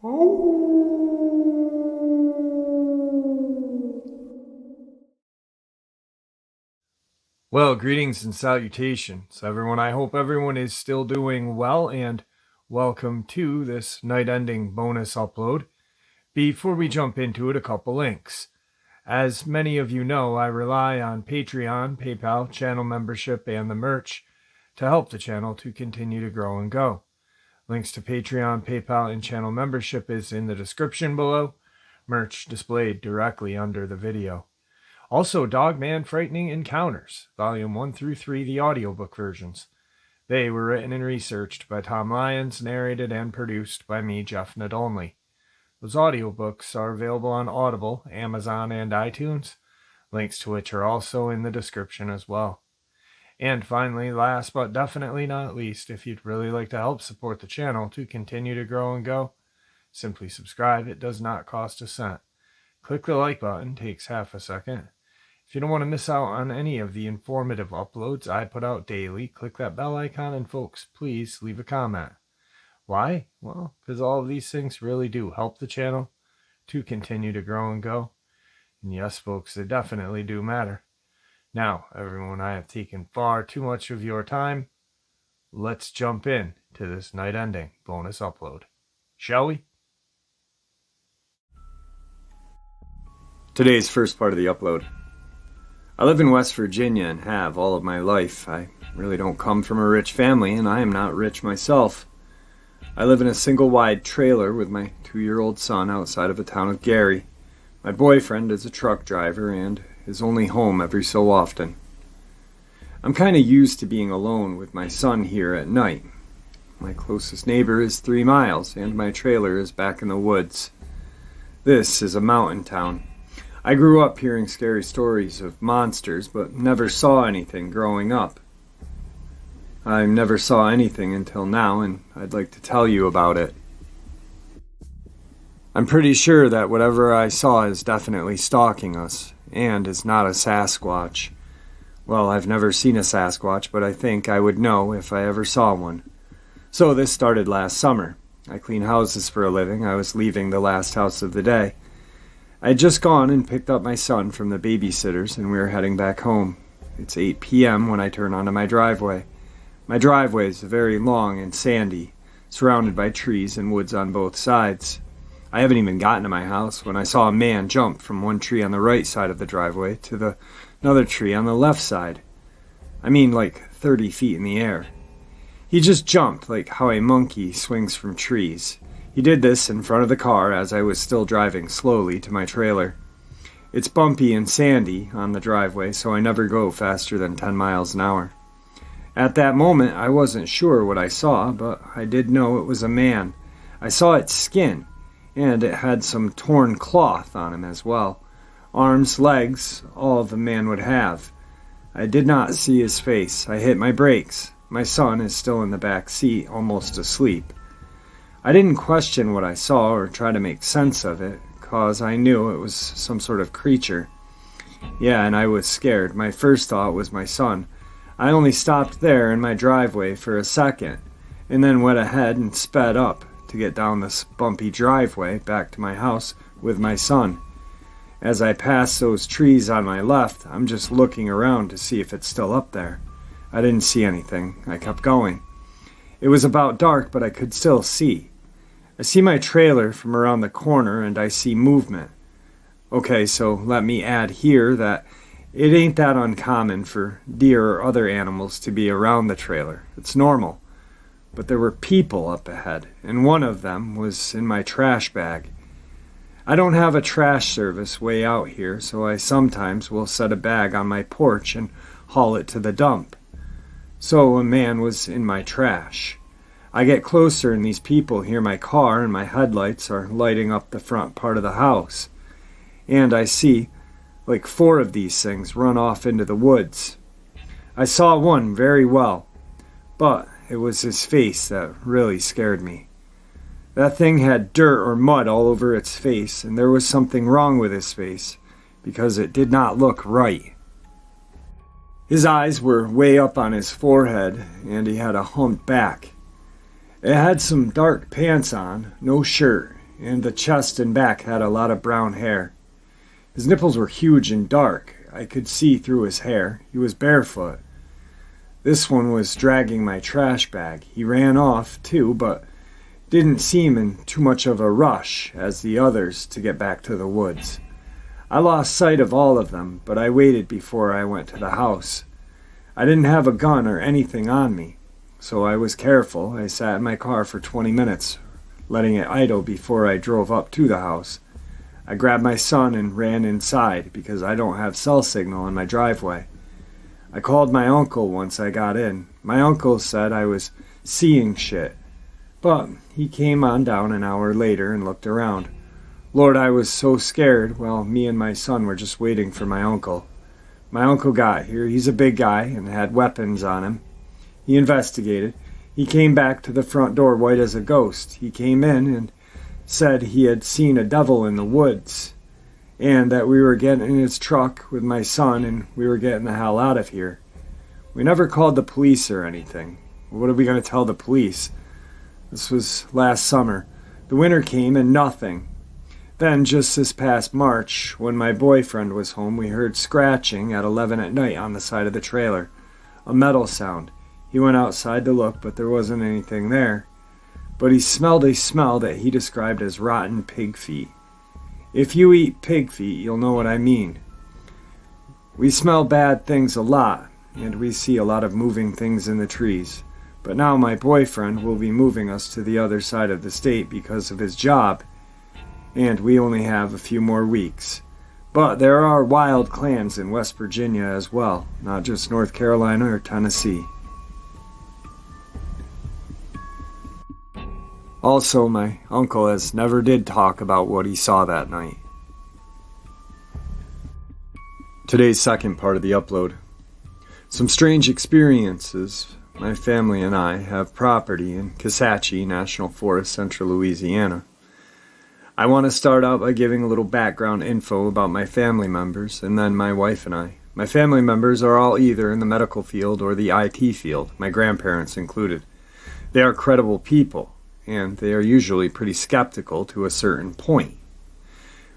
Well, greetings and salutations, everyone. I hope everyone is still doing well, and welcome to this night-ending bonus upload. Before we jump into it, a couple links. As many of you know, I rely on Patreon, PayPal, channel membership, and the merch to help the channel to continue to grow and go. Links to Patreon, PayPal, and channel membership is in the description below. Merch displayed directly under the video. Also, Dogman Frightening Encounters, Volume 1 through 3, the audiobook versions. They were written and researched by Tom Lyons, narrated and produced by me, Jeff Nadolny. Those audiobooks are available on Audible, Amazon, and iTunes, links to which are also in the description as well. And finally, last but definitely not least, if you'd really like to help support the channel to continue to grow and go, simply subscribe. It does not cost a cent. Click the like button, takes half a second. If you don't want to miss out on any of the informative uploads I put out daily, click that bell icon, and folks, please leave a comment. Why? Well, because all of these things really do help the channel to continue to grow and go. And yes, folks, they definitely do matter. Now, everyone, I have taken far too much of your time. Let's jump in to this night-ending bonus upload. Shall we? Today's first part of the upload. I live in West Virginia and have all of my life. I really don't come from a rich family, and I am not rich myself. I live in a single-wide trailer with my 2-year-old son outside of the town of Gary. My boyfriend is a truck driver and is only home every so often. I'm kind of used to being alone with my son here at night. My closest neighbor is 3 miles, and my trailer is back in the woods. This is a mountain town. I grew up hearing scary stories of monsters, but never saw anything growing up. I never saw anything until now, and I'd like to tell you about it. I'm pretty sure that whatever I saw is definitely stalking us, and is not a Sasquatch. Well, I've never seen a Sasquatch, but I think I would know if I ever saw one. So this started last summer. I clean houses for a living. I was leaving the last house of the day. I had just gone and picked up my son from the babysitters, and we were heading back home. It's 8 p.m. when I turn onto my driveway. My driveway is very long and sandy, surrounded by trees and woods on both sides. I haven't even gotten to my house when I saw a man jump from one tree on the right side of the driveway to another tree on the left side. I mean, like 30 feet in the air. He just jumped like how a monkey swings from trees. He did this in front of the car as I was still driving slowly to my trailer. It's bumpy and sandy on the driveway, so I never go faster than 10 miles an hour. At that moment, I wasn't sure what I saw, but I did know it was a man. I saw its skin, and it had some torn cloth on him as well. Arms, legs, all the man would have. I did not see his face. I hit my brakes. My son is still in the back seat, almost asleep. I didn't question what I saw or try to make sense of it, cause I knew it was some sort of creature. Yeah, and I was scared. My first thought was my son. I only stopped there in my driveway for a second, and then went ahead and sped up to get down this bumpy driveway back to my house with my son. As I passed those trees on my left, I'm just looking around to see if it's still up there. I didn't see anything. I kept going. It was about dark, but I could still see. I see my trailer from around the corner, and I see movement. Okay, so let me add here that it ain't that uncommon for deer or other animals to be around the trailer. It's normal. But there were people up ahead, and one of them was in my trash bag. I don't have a trash service way out here, so I sometimes will set a bag on my porch and haul it to the dump. So a man was in my trash. I get closer and these people hear my car and my headlights are lighting up the front part of the house. And I see like 4 of these things run off into the woods. I saw one very well, but it was his face that really scared me. That thing had dirt or mud all over its face, and there was something wrong with his face, because it did not look right. His eyes were way up on his forehead, and he had a humped back. It had some dark pants on, no shirt. and the chest and back had a lot of brown hair. His nipples were huge and dark. I could see through his hair. He was barefoot. This one was dragging my trash bag. He ran off, too, but didn't seem in too much of a rush as the others to get back to the woods. I lost sight of all of them, but I waited before I went to the house. I didn't have a gun or anything on me, so I was careful. I sat in my car for 20 minutes, letting it idle before I drove up to the house. I grabbed my son and ran inside because I don't have cell signal in my driveway. I called my uncle once I got in. My uncle said I was seeing shit, but he came on down an hour later and looked around. Lord, I was so scared. Well, me and my son were just waiting for my uncle. My uncle got here. He's a big guy and had weapons on him. He investigated. He came back to the front door white as a ghost. He came in and said he had seen a devil in the woods and that we were getting in his truck with my son and we were getting the hell out of here. We never called the police or anything. What are we going to tell the police? This was last summer. The winter came and nothing. Then, just this past March, when my boyfriend was home, we heard scratching at 11 at night on the side of the trailer. A metal sound. He went outside to look, but there wasn't anything there. But he smelled a smell that he described as rotten pig feet. If you eat pig feet, you'll know what I mean. We smell bad things a lot, and we see a lot of moving things in the trees. But now my boyfriend will be moving us to the other side of the state because of his job, and we only have a few more weeks. But there are wild clans in West Virginia as well, not just North Carolina or Tennessee. Also, my uncle has never did talk about what he saw that night. Today's second part of the upload. Some strange experiences. My family and I have property in Kisatchie National Forest, central Louisiana. I want to start out by giving a little background info about my family members, and then my wife and I. My family members are all either in the medical field or the IT field, my grandparents included. They are credible people, and they are usually pretty skeptical to a certain point.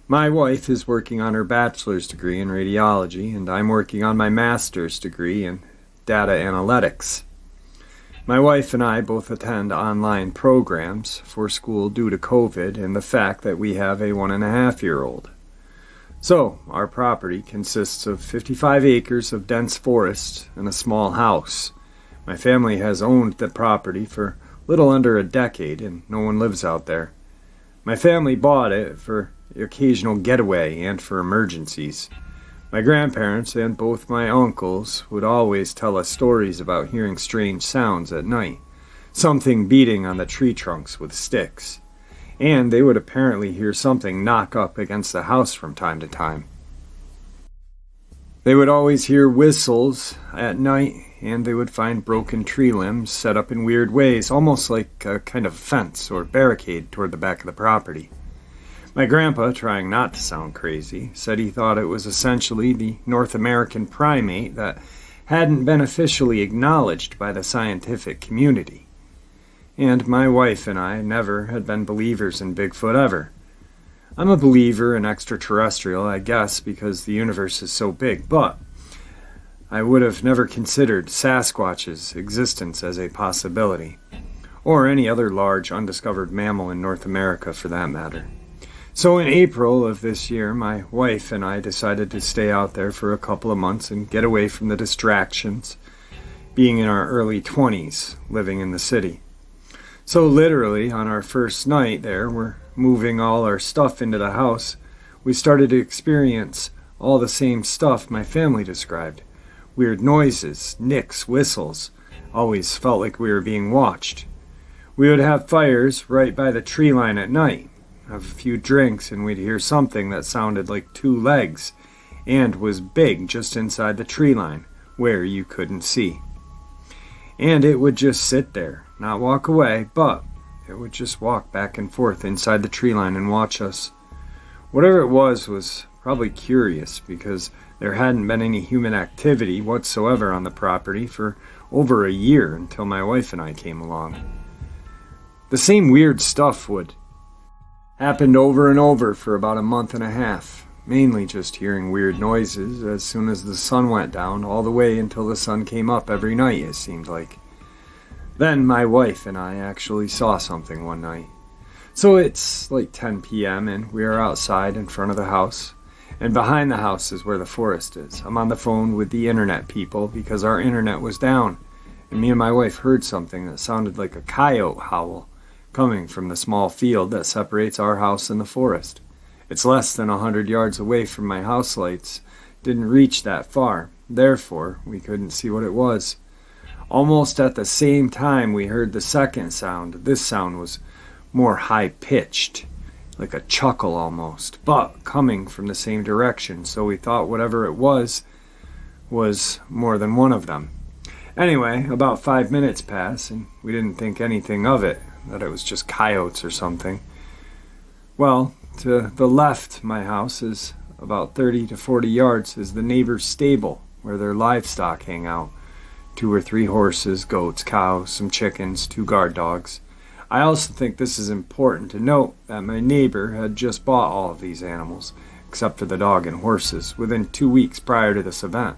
My wife is working on her bachelor's degree in radiology, and I'm working on my master's degree in data analytics. My wife and I both attend online programs for school due to COVID and the fact that we have a 1.5-year-old. So, our property consists of 55 acres of dense forest and a small house. My family has owned the property for little under a decade and no one lives out there. My family bought it for the occasional getaway and for emergencies. My grandparents and both my uncles would always tell us stories about hearing strange sounds at night, something beating on the tree trunks with sticks, and they would apparently hear something knock up against the house from time to time. They would always hear whistles at night, and they would find broken tree limbs set up in weird ways, almost like a kind of fence or barricade toward the back of the property. My grandpa, trying not to sound crazy, said he thought it was essentially the North American primate that hadn't been officially acknowledged by the scientific community. And my wife and I never had been believers in Bigfoot ever. I'm a believer in extraterrestrial, I guess, because the universe is so big, but I would have never considered Sasquatch's existence as a possibility, or any other large undiscovered mammal in North America for that matter. So in April of this year, my wife and I decided to stay out there for a couple of months and get away from the distractions, being in our early 20s, living in the city. So literally, on our first night there, we're moving all our stuff into the house. We started to experience all the same stuff my family described. Weird noises, nicks, whistles. Always felt like we were being watched. We would have fires right by the tree line at night. Have a few drinks and we'd hear something that sounded like 2 legs and was big just inside the tree line where you couldn't see. And it would just sit there, not walk away, but it would just walk back and forth inside the tree line and watch us. Whatever it was probably curious because there hadn't been any human activity whatsoever on the property for over a year until my wife and I came along. The same weird stuff would Happened over and over for about a month and a half, mainly just hearing weird noises as soon as the sun went down, all the way until the sun came up every night, it seemed like. Then my wife and I actually saw something one night. So it's like 10 p.m. and we are outside in front of the house. And behind the house is where the forest is. I'm on the phone with the internet people because our internet was down. And me and my wife heard something that sounded like a coyote howl coming from the small field that separates our house and the forest. It's less than 100 yards away from my house lights. Didn't reach that far. Therefore, we couldn't see what it was. Almost at the same time we heard the second sound. This sound was more high-pitched, like a chuckle almost, but coming from the same direction, so we thought whatever it was more than one of them. Anyway, about 5 minutes passed, and we didn't think anything of it, that it was just coyotes or something. Well, to the left, my house is about 30 to 40 yards, is the neighbor's stable, where their livestock hang out. 2 or 3 horses, goats, cows, some chickens, 2 guard dogs. I also think this is important to note that my neighbor had just bought all of these animals, except for the dog and horses, within 2 weeks prior to this event.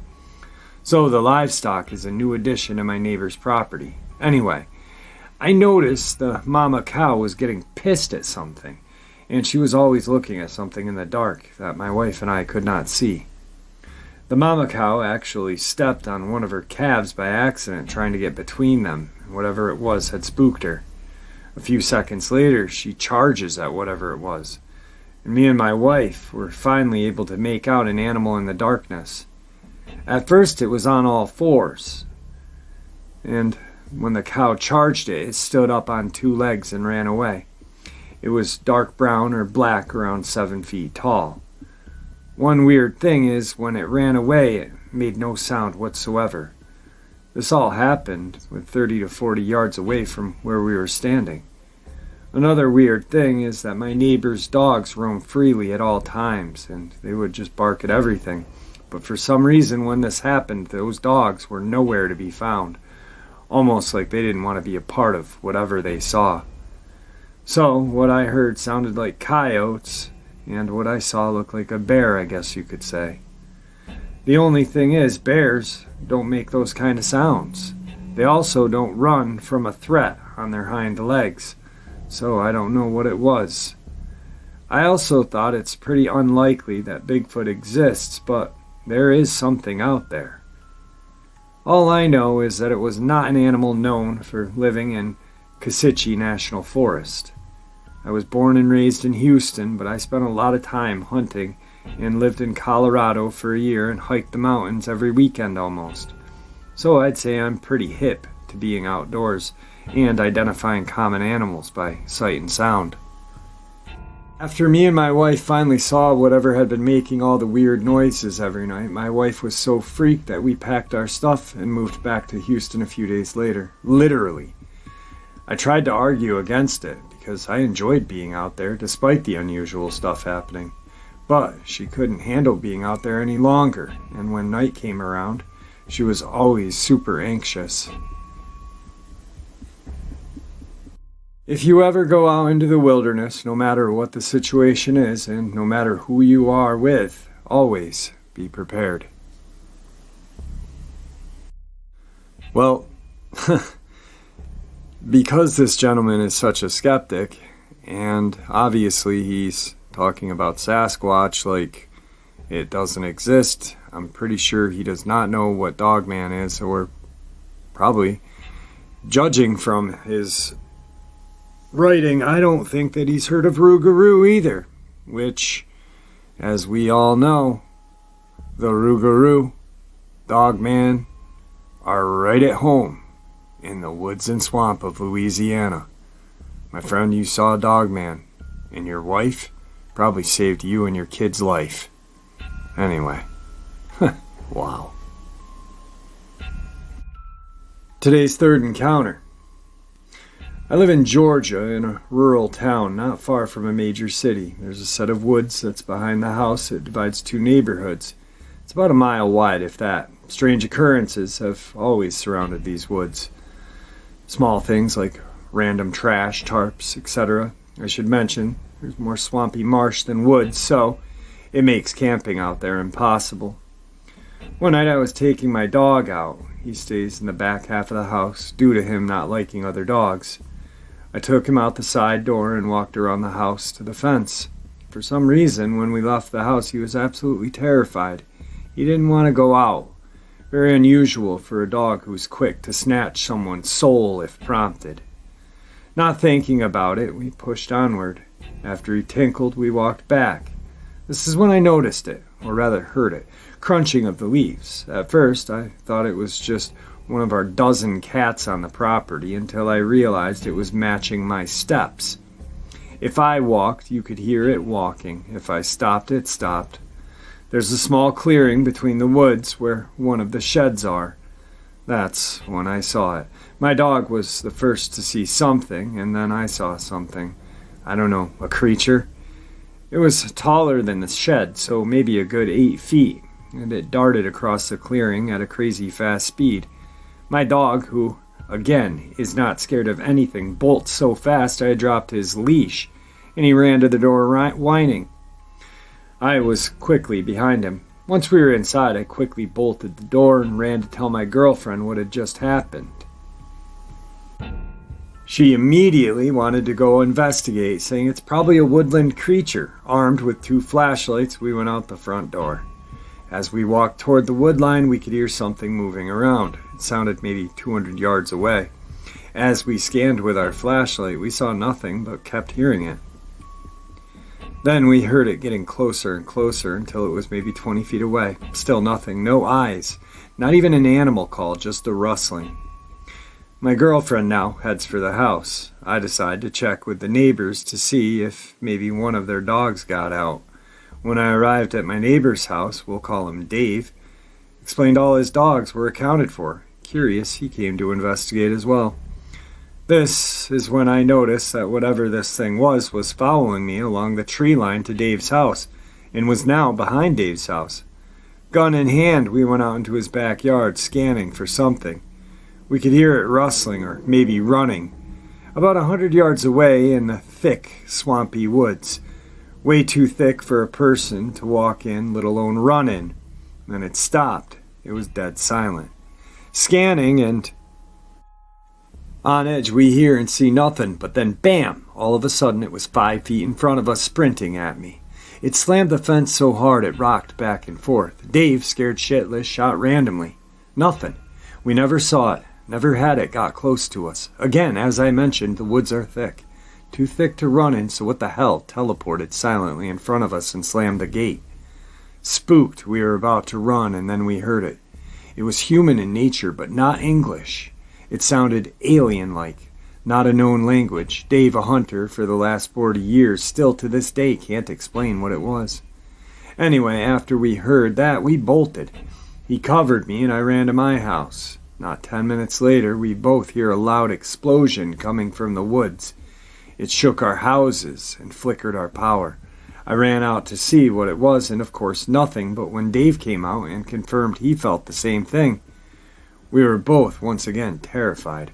So the livestock is a new addition to my neighbor's property. Anyway, I noticed the mama cow was getting pissed at something, and she was always looking at something in the dark that my wife and I could not see. The mama cow actually stepped on one of her calves by accident, trying to get between them. Whatever it was had spooked her. A few seconds later, she charges at whatever it was. And me and my wife were finally able to make out an animal in the darkness. At first, it was on all fours. And when the cow charged it, it stood up on 2 legs and ran away. It was dark brown or black, around 7 feet tall. One weird thing is, when it ran away, it made no sound whatsoever. This all happened with 30 to 40 yards away from where we were standing. Another weird thing is that my neighbor's dogs roam freely at all times, and they would just bark at everything. But for some reason, when this happened, those dogs were nowhere to be found, almost like they didn't want to be a part of whatever they saw. So, what I heard sounded like coyotes, and what I saw looked like a bear, I guess you could say. The only thing is, bears don't make those kind of sounds. They also don't run from a threat on their hind legs, so I don't know what it was. I also thought it's pretty unlikely that Bigfoot exists, but there is something out there. All I know is that it was not an animal known for living in Kasichi National Forest. I was born and raised in Houston, but I spent a lot of time hunting and lived in Colorado for a year and hiked the mountains every weekend almost. So I'd say I'm pretty hip to being outdoors and identifying common animals by sight and sound. After me and my wife finally saw whatever had been making all the weird noises every night, my wife was so freaked that we packed our stuff and moved back to Houston a few days later. Literally. I tried to argue against it because I enjoyed being out there despite the unusual stuff happening. But she couldn't handle being out there any longer, and when night came around, she was always super anxious. If you ever go out into the wilderness, no matter what the situation is, and no matter who you are with, always be prepared. Well, because this gentleman is such a skeptic, and obviously he's talking about Sasquatch like it doesn't exist, I'm pretty sure he does not know what Dogman is, or probably, judging from his writing, I don't think that he's heard of Rougarou either, which, as we all know, the Rougarou, Dogman, are right at home in the woods and swamp of Louisiana. My friend, you saw Dogman, and your wife probably saved you and your kid's life. Anyway, wow. Today's third encounter. I live in Georgia in a rural town not far from a major city. There's a set of woods that's behind the house. It divides 2 neighborhoods. It's about a mile wide, if that. Strange occurrences have always surrounded these woods. Small things like random trash, tarps, etc. I should mention, There's more swampy marsh than woods, so it makes camping out there impossible. One night I was taking my dog out. He stays in the back half of the house, due to him not liking other dogs. I took him out the side door and walked around the house to the fence. For some reason, when we left the house, he was absolutely terrified. He didn't want to go out. Very unusual for a dog who's quick to snatch someone's soul if prompted. Not thinking about it, we pushed onward. After he tinkled, we walked back. This is when I noticed it, or rather heard it, crunching of the leaves. At first, I thought it was just one of our dozen cats on the property until I realized it was matching my steps. If I walked, you could hear it walking. If I stopped, it stopped. There's a small clearing between the woods where one of the sheds are. That's when I saw it. My dog was the first to see something, and then I saw something. I don't know, a creature? It was taller than the shed, so maybe a good 8 feet, and it darted across the clearing at a crazy fast speed. My dog, who, again, is not scared of anything, bolts so fast I dropped his leash, and he ran to the door whining. I was quickly behind him. Once we were inside, I quickly bolted the door and ran to tell my girlfriend what had just happened. She immediately wanted to go investigate, saying it's probably a woodland creature. Armed with 2 flashlights, we went out the front door. As we walked toward the wood line, we could hear something moving around. It sounded maybe 200 yards away. As we scanned with our flashlight, we saw nothing but kept hearing it. Then we heard it getting closer and closer until it was maybe 20 feet away. Still nothing, no eyes, not even an animal call, just a rustling. My girlfriend now heads for the house. I decide to check with the neighbors to see if maybe one of their dogs got out. When I arrived at my neighbor's house, we'll call him Dave, explained all his dogs were accounted for. Curious, he came to investigate as well. This is when I noticed that whatever this thing was following me along the tree line to Dave's house, and was now behind Dave's house. Gun in hand, we went out into his backyard, scanning for something. We could hear it rustling, or maybe running, about 100 yards away in the thick, swampy woods. Way too thick for a person to walk in, let alone run in. Then it stopped. It was dead silent. Scanning, and on edge we hear and see nothing, but then bam! All of a sudden it was 5 feet in front of us, sprinting at me. It slammed the fence so hard it rocked back and forth. Dave, scared shitless, shot randomly. Nothing. We never saw it. Never had it got close to us. Again, as I mentioned, the woods are thick. Too thick to run in, so what the hell, teleported silently in front of us and slammed the gate. Spooked, we were about to run, and then we heard it. It was human in nature, but not English. It sounded alien-like, not a known language. Dave, a hunter for the last 40 years, still to this day can't explain what it was. Anyway, after we heard that, we bolted. He covered me, and I ran to my house. Not 10 minutes later, we both hear a loud explosion coming from the woods. It shook our houses and flickered our power. I ran out to see what it was, and of course nothing, but when Dave came out and confirmed he felt the same thing, we were both once again terrified.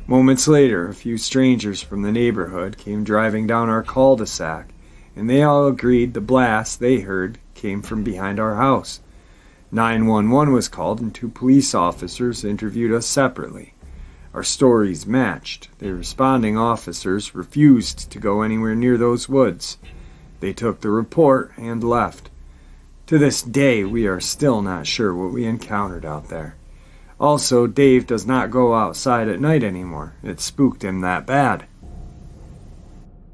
Moments later, a few strangers from the neighborhood came driving down our cul-de-sac, and they all agreed the blast they heard came from behind our house. 911 was called, and 2 police officers interviewed us separately. Our stories matched. The responding officers refused to go anywhere near those woods. They took the report and left. To this day, we are still not sure what we encountered out there. Also, Dave does not go outside at night anymore. It spooked him that bad.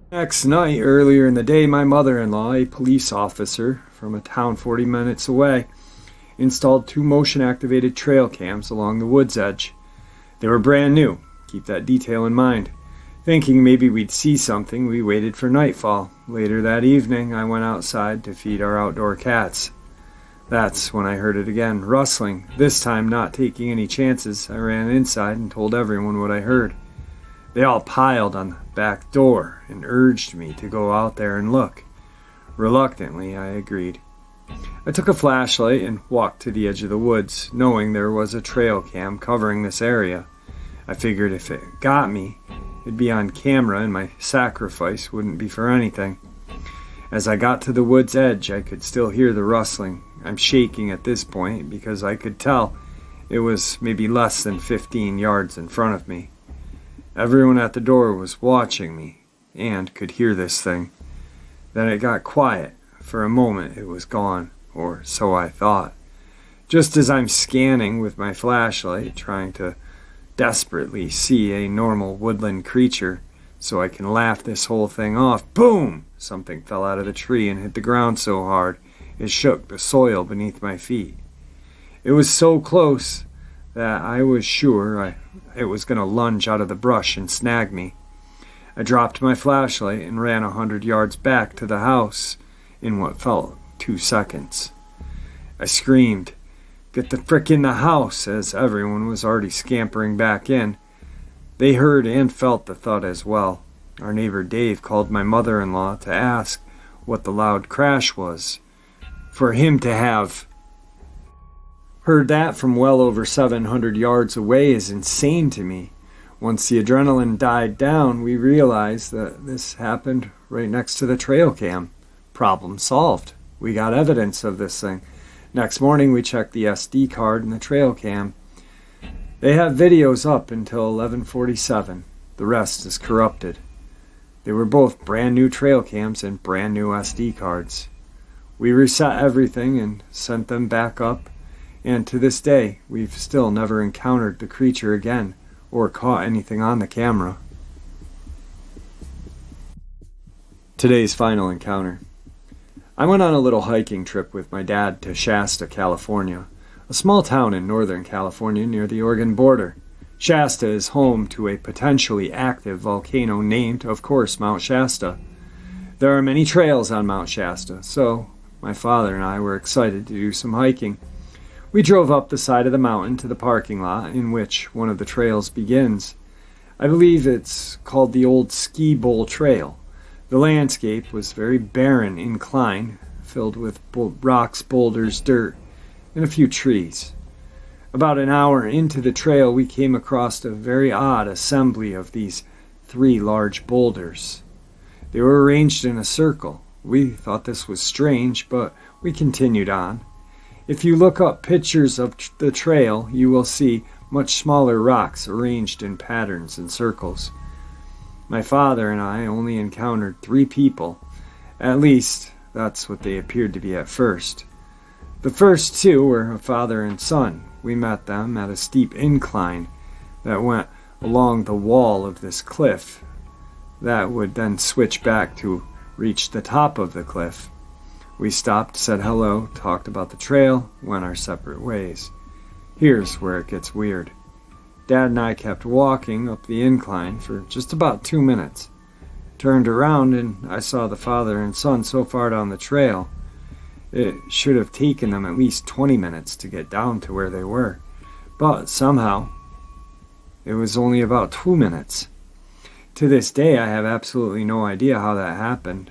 Next night, earlier in the day, my mother-in-law, a police officer from a town 40 minutes away, installed 2 motion-activated trail cams along the woods edge. They were brand new. Keep that detail in mind. Thinking maybe we'd see something, we waited for nightfall. Later that evening, I went outside to feed our outdoor cats. That's when I heard it again, rustling. This time, not taking any chances, I ran inside and told everyone what I heard. They all piled on the back door and urged me to go out there and look. Reluctantly, I agreed. I took a flashlight and walked to the edge of the woods, knowing there was a trail cam covering this area. I figured if it got me, it'd be on camera and my sacrifice wouldn't be for anything. As I got to the wood's edge, I could still hear the rustling. I'm shaking at this point because I could tell it was maybe less than 15 yards in front of me. Everyone at the door was watching me and could hear this thing. Then it got quiet. For a moment it was gone, or so I thought. Just as I'm scanning with my flashlight, trying to desperately see a normal woodland creature so I can laugh this whole thing off, boom! Something fell out of the tree and hit the ground so hard it shook the soil beneath my feet. It was so close that I was sure it was going to lunge out of the brush and snag me. I dropped my flashlight and ran 100 yards back to the house in what felt 2 seconds. I screamed, "Get the frick in the house," as everyone was already scampering back in. They heard and felt the thud as well. Our neighbor Dave called my mother-in-law to ask what the loud crash was. For him to have heard that from well over 700 yards away is insane to me. Once the adrenaline died down, we realized that this happened right next to the trail cam. Problem solved. We got evidence of this thing. Next morning, we checked the SD card and the trail cam. They have videos up until 11:47. The rest is corrupted. They were both brand new trail cams and brand new SD cards. We reset everything and sent them back up, and to this day, we've still never encountered the creature again or caught anything on the camera. Today's final encounter. I went on a little hiking trip with my dad to Shasta, California, a small town in Northern California near the Oregon border. Shasta is home to a potentially active volcano named, of course, Mount Shasta. There are many trails on Mount Shasta, so my father and I were excited to do some hiking. We drove up the side of the mountain to the parking lot in which one of the trails begins. I believe it's called the Old Ski Bowl Trail. The landscape was very barren incline, filled with rocks, boulders, dirt, and a few trees. About an hour into the trail, we came across a very odd assembly of these 3 large boulders. They were arranged in a circle. We thought this was strange, but we continued on. If you look up pictures of the trail, you will see much smaller rocks arranged in patterns and circles. My father and I only encountered 3 people. At least, that's what they appeared to be at first. The first 2 were a father and son. We met them at a steep incline that went along the wall of this cliff that would then switch back to reach the top of the cliff. We stopped, said hello, talked about the trail, went our separate ways. Here's where it gets weird. Dad and I kept walking up the incline for just about 2 minutes. Turned around and I saw the father and son so far down the trail. It should have taken them at least 20 minutes to get down to where they were. But somehow, it was only about 2 minutes. To this day, I have absolutely no idea how that happened.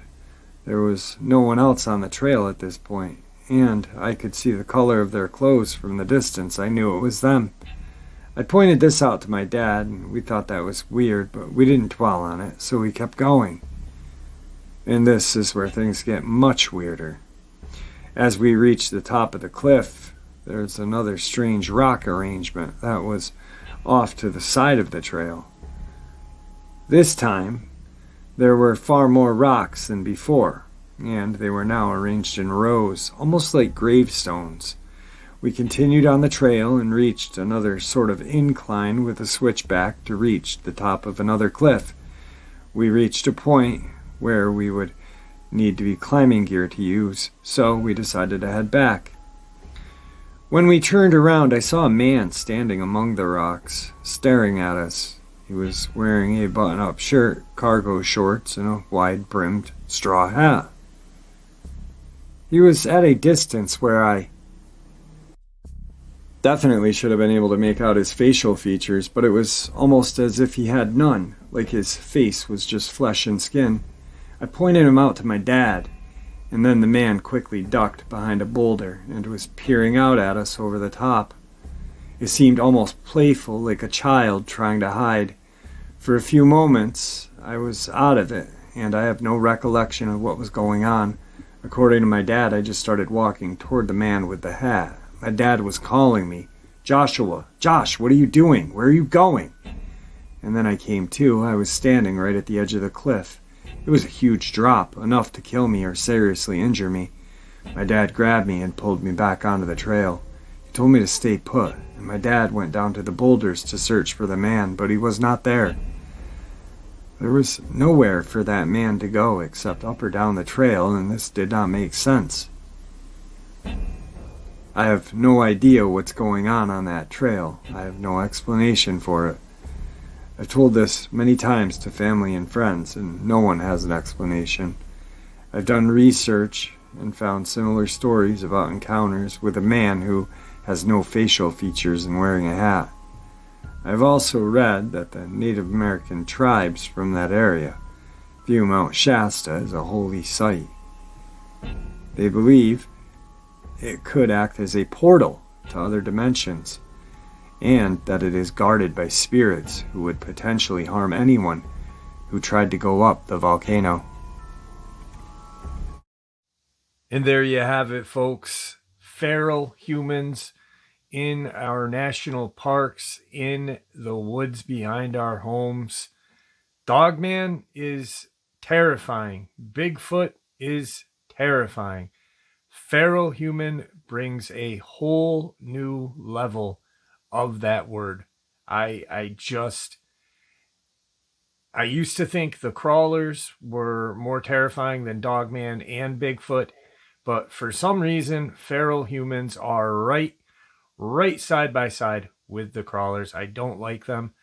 There was no one else on the trail at this point, and I could see the color of their clothes from the distance. I knew it was them. I pointed this out to my dad, and we thought that was weird, but we didn't dwell on it, so we kept going. And this is where things get much weirder. As we reached the top of the cliff, there's another strange rock arrangement that was off to the side of the trail. This time, there were far more rocks than before, and they were now arranged in rows, almost like gravestones. We continued on the trail and reached another sort of incline with a switchback to reach the top of another cliff. We reached a point where we would need to be climbing gear to use, so we decided to head back. When we turned around, I saw a man standing among the rocks, staring at us. He was wearing a button-up shirt, cargo shorts, and a wide-brimmed straw hat. He was at a distance where I definitely should have been able to make out his facial features, but it was almost as if he had none, like his face was just flesh and skin. I pointed him out to my dad, and then the man quickly ducked behind a boulder and was peering out at us over the top. It seemed almost playful, like a child trying to hide. For a few moments, I was out of it, and I have no recollection of what was going on. According to my dad, I just started walking toward the man with the hat. My dad was calling me, "Joshua, Josh, what are you doing? Where are you going?" And then I came to. I was standing right at the edge of the cliff. It was a huge drop, enough to kill me or seriously injure me. My dad grabbed me and pulled me back onto the trail. He told me to stay put, and my dad went down to the boulders to search for the man, but he was not there. There was nowhere for that man to go except up or down the trail, and this did not make sense. I have no idea what's going on that trail. I have no explanation for it. I've told this many times to family and friends, and no one has an explanation. I've done research and found similar stories about encounters with a man who has no facial features and wearing a hat. I've also read that the Native American tribes from that area view Mount Shasta as a holy site. They believe it could act as a portal to other dimensions, and that it is guarded by spirits who would potentially harm anyone who tried to go up the volcano. And there you have it, folks. Feral humans in our national parks, in the woods behind our homes. Dogman is terrifying. Bigfoot is terrifying. Feral human brings a whole new level of that word. I used to think the crawlers were more terrifying than Dogman and Bigfoot, but for some reason, feral humans are right side by side with the crawlers. I don't like them.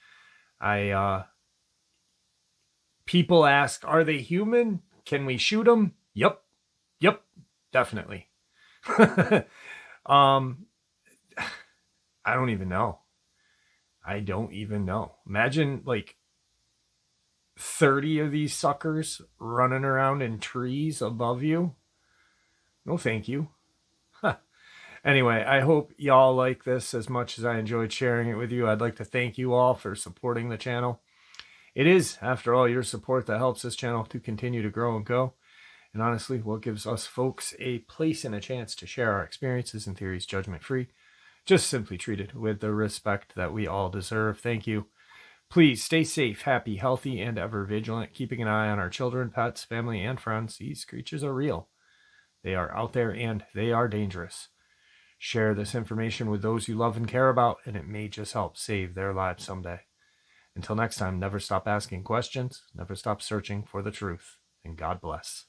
People ask, are they human? Can we shoot them? Yep, definitely. I don't even know. Imagine like 30 of these suckers running around in trees above you. No, thank you. Anyway, I hope y'all like this as much as I enjoyed sharing it with you. I'd like to thank you all for supporting the channel. It is, after all, your support that helps this channel to continue to grow and go. And honestly, what gives us folks a place and a chance to share our experiences and theories judgment-free, just simply treated with the respect that we all deserve. Thank you. Please stay safe, happy, healthy, and ever vigilant, keeping an eye on our children, pets, family, and friends. These creatures are real. They are out there and they are dangerous. Share this information with those you love and care about, and it may just help save their lives someday. Until next time, never stop asking questions, never stop searching for the truth, and God bless.